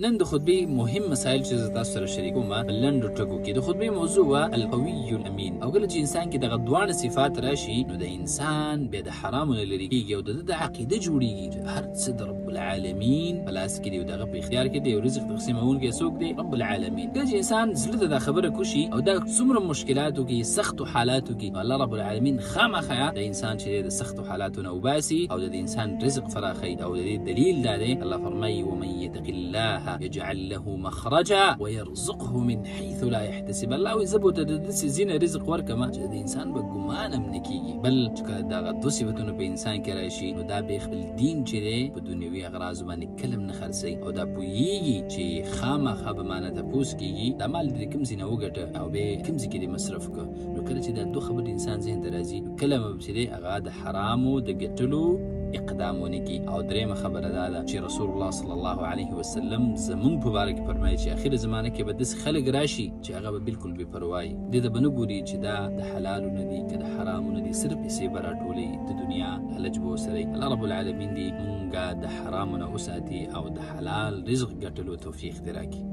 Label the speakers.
Speaker 1: نن د خطبه مهم مسائل چې تاسو سره شریکوم بلند ټکو کې د خطبه موضوع وا القوي الامین او کله چې انسان کې دغه دوه صفات راشي نو د انسان به د حرام نه لري کېږي او د عقیده جوړیږي هر څه د رب العالمین بلاس کې دی دغه په اختیار کې دی رزق تقسیمون کې څوک دی رب العالمین د انسان زړه د خبره کوشي او د څومره مشکلاتو کې سخت حالاتو کې الله رب العالمین خامخا د انسان چې د سخت حالاتو نه وباسي او د انسان رزق فراخي او د دلیل دا دی الله فرمایي ومن يتق الله يجعل له مخرجا ويرزقه من حيث لا يحتسب الله ويزبط د زين رزق ورکما چې د انسان به ګمان هم نکېږي بل چې دا د صفاتونو په انسان کې راشي نو دا به خپل دین چې په دنیوي اغراض باندې کلم نه خرڅي او دا پويږي چې خامخا به معنی ته پوس کېږي د مال د کوم زینه وګټه او به کوم ځکه د مصرف کو نو کله چې دا دوه خبر انسان ذهن درازي کله چې هغه د حرامو د ګټلو اقدامونه کی او درېمه خبره ده چې رسول الله صلی الله علیه وسلم زمون په باره کې فرمایي چې اخر زمانه کې به داسې خلک راشي چې هغه به بالکل بې پروا وي د بنه ګوري چې دا د حلالو نه دي که د حرامو نه دي صرف پیسې به راټولوي د دنیا لج به وسري الله رب العالمین دې مونږه د حرامو نه وساتي او د حلال رزق ګټلو توفیق دې راکړي